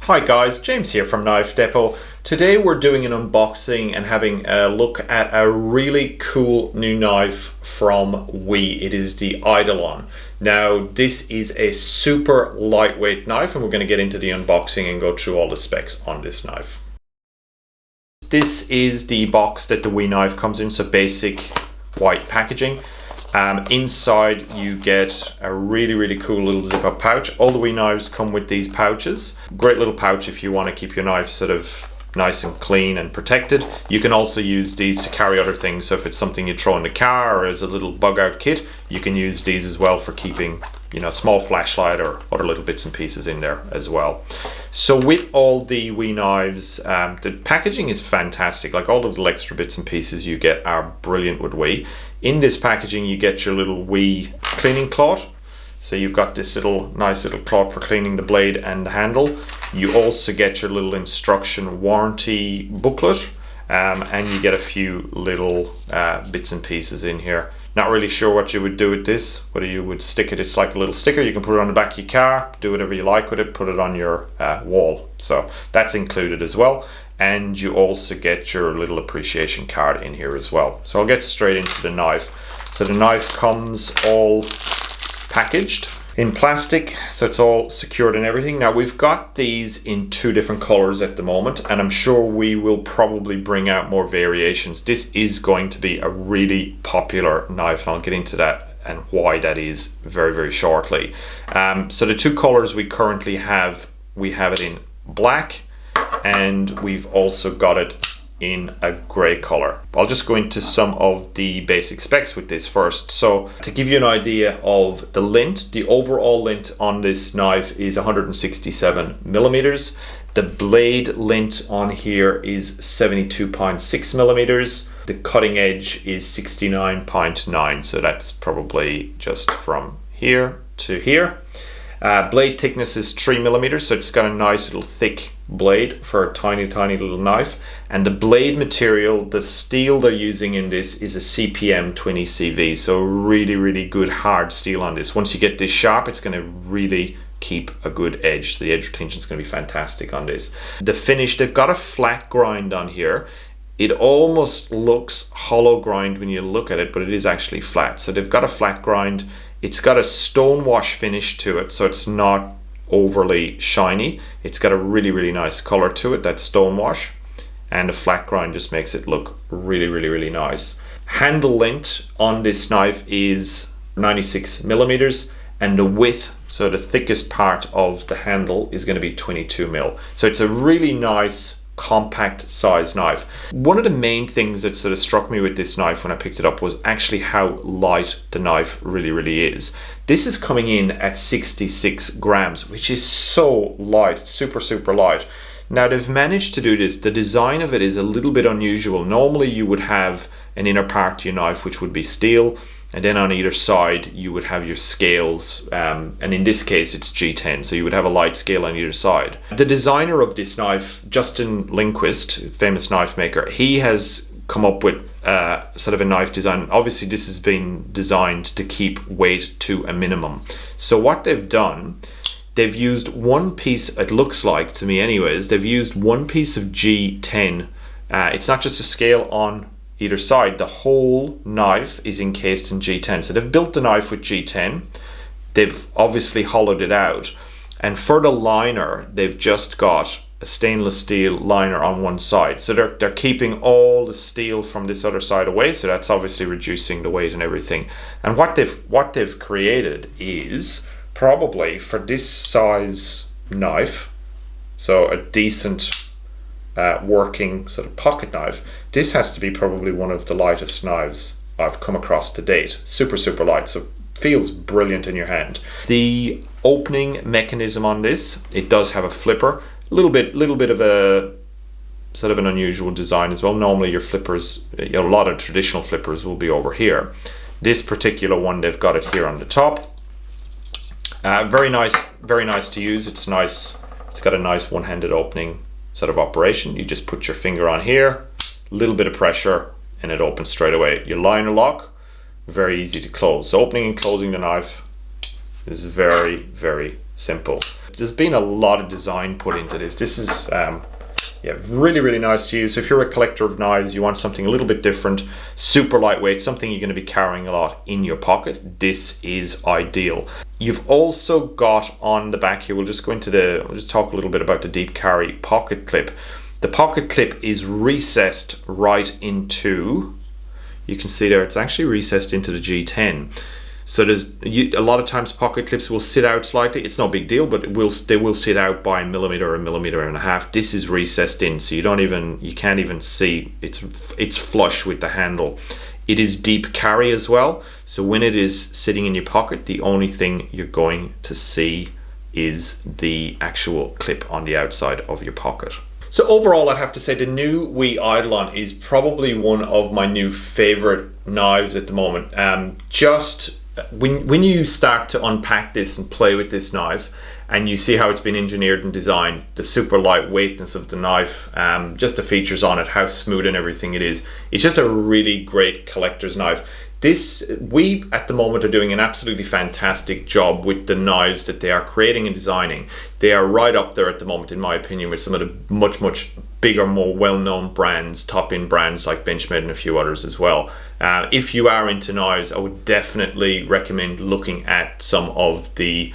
Hi guys, James here from Knife Depot. Today we're doing an unboxing and having a look at a really cool new knife from WE. It is the Eidolon. Now this is a super lightweight knife and we're going to get into the unboxing and go through all the specs on this knife. This is the box that the WE knife comes in, so basic white packaging. Inside you get a really cool little zip up pouch. All the WE knives come with these pouches. Great little pouch if you want to keep your knife sort of nice and clean and protected. You can also use these to carry other things, so if it's something you throw in the car or as a little bug out kit, you can use these as well for keeping, you know, small flashlight or other little bits and pieces in there as well. So with all the WE knives, the packaging is fantastic. Like all the little extra bits and pieces you get are brilliant with WE. In this packaging you get your little WE cleaning cloth. So you've got this nice little cloth for cleaning the blade and the handle. You also get your little instruction warranty booklet, and you get a few little bits and pieces in here. Not really sure what you would do with this, whether you would stick it. It's like a little sticker. You can put it on the back of your car, do whatever you like with it, put it on your wall. So that's included as well. And you also get your little appreciation card in here as well. So I'll get straight into the knife. So the knife comes all packaged in plastic, so it's all secured and everything. Now we've got these in two different colors at the moment, and I'm sure we will probably bring out more variations. This is going to be a really popular knife, and I'll get into that and why that is very shortly. So the two colors we currently have, we have it in black, and we've also got it in a grey color. I'll just go into some of the basic specs with this first. So to give you an idea of the lint, the overall lint on this knife is 167 millimeters. The blade lint on here is 72.6 millimeters. The cutting edge is 69.9, so that's probably just from here to here. Blade thickness is 3 millimeters, so it's got a nice little thick blade for a tiny little knife. And the blade material, the steel they're using in this is a CPM 20CV, so really good hard steel on this. Once you get this sharp, it's going to really keep a good edge. The edge retention is going to be fantastic on this. The finish, they've got a flat grind on here. It almost looks hollow grind when you look at it, but it is actually flat. So they've got a flat grind. It's got a stone wash finish to it, so it's not overly shiny. It's got a really nice color to it, that stone wash, and a flat grind just makes it look really nice. Handle length on this knife is 96 millimeters, and the width, so the thickest part of the handle, is going to be 22 mil. So it's a really nice compact size knife. One of the main things that sort of struck me with this knife when I picked it up was actually how light the knife really is. This is coming in at 66 grams, which is so light, super light. Now they've managed to do this. The design of it is a little bit unusual. Normally you would have an inner part to your knife which would be steel, and then on either side you would have your scales, and in this case it's G10, so you would have a light scale on either side. The designer of this knife, Lundquist, famous knife maker, he has come up with sort of a knife design. Obviously this has been designed to keep weight to a minimum. So what they've done, they've used one piece, it looks like to me anyways, they've used one piece of G10. It's not just a scale on either side, the whole knife is encased in G10. So they've built the knife with G10, they've obviously hollowed it out, and for the liner they've just got a stainless steel liner on one side. So they're keeping all the steel from this other side away, so that's obviously reducing the weight and everything. And what they've created is probably, for this size knife, so a decent working sort of pocket knife, this has to be probably one of the lightest knives I've come across to date. Super light, so feels brilliant in your hand. The opening mechanism on this, it does have a flipper, a little bit of a sort of an unusual design as well. Normally your flippers, you know, a lot of traditional flippers will be over here. This particular one, they've got it here on the top. Very nice to use. It's nice. It's got a nice one-handed opening sort of operation. You just put your finger on here, a little bit of pressure, and it opens straight away. Your liner lock, very easy to close. So opening and closing the knife is very simple. There's been a lot of design put into this. This is yeah, really, really nice to use. So if you're a collector of knives, you want something a little bit different, super lightweight, something you're going to be carrying a lot in your pocket, this is ideal. You've also got on the back here, we'll just talk a little bit about the deep carry pocket clip. The pocket clip is recessed right into, you can see there, it's actually recessed into the G10. So a lot of times pocket clips will sit out slightly. It's no big deal, but they will sit out by a millimeter or a millimeter and a half. This is recessed in, so you can't even see. It's flush with the handle. It is deep carry as well. So when it is sitting in your pocket, the only thing you're going to see is the actual clip on the outside of your pocket. So overall, I'd have to say the new WE Eidolon is probably one of my new favorite knives at the moment. Just when you start to unpack this and play with this knife, and you see how it's been engineered and designed, the super lightweightness of the knife, just the features on it, how smooth and everything it is, it's just a really great collector's knife. We at the moment are doing an absolutely fantastic job with the knives that they are creating and designing. They are right up there at the moment, in my opinion, with some of the much bigger, more well-known brands, top-end brands like Benchmade and a few others as well. If you are into knives, I would definitely recommend looking at some of the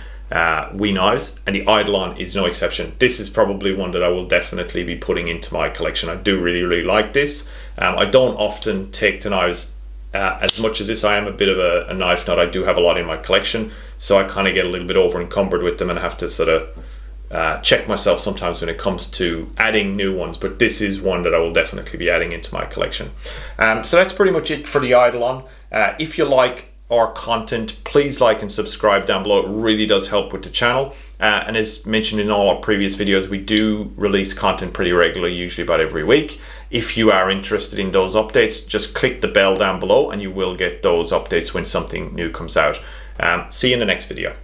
WE knives, and the Eidolon is no exception. This is probably one that I will definitely be putting into my collection. I do really like this. I don't often take to knives as much as this. I am a bit of a knife nut. I do have a lot in my collection, so I kind of get a little bit over encumbered with them and have to sort of check myself sometimes when it comes to adding new ones, but this is one that I will definitely be adding into my collection. So that's pretty much it for the Eidolon. If you like our content, please like and subscribe down below. It really does help with the channel, and as mentioned in all our previous videos, we do release content pretty regularly, usually about every week. If you are interested in those updates, just click the bell down below and you will get those updates when something new comes out. See you in the next video.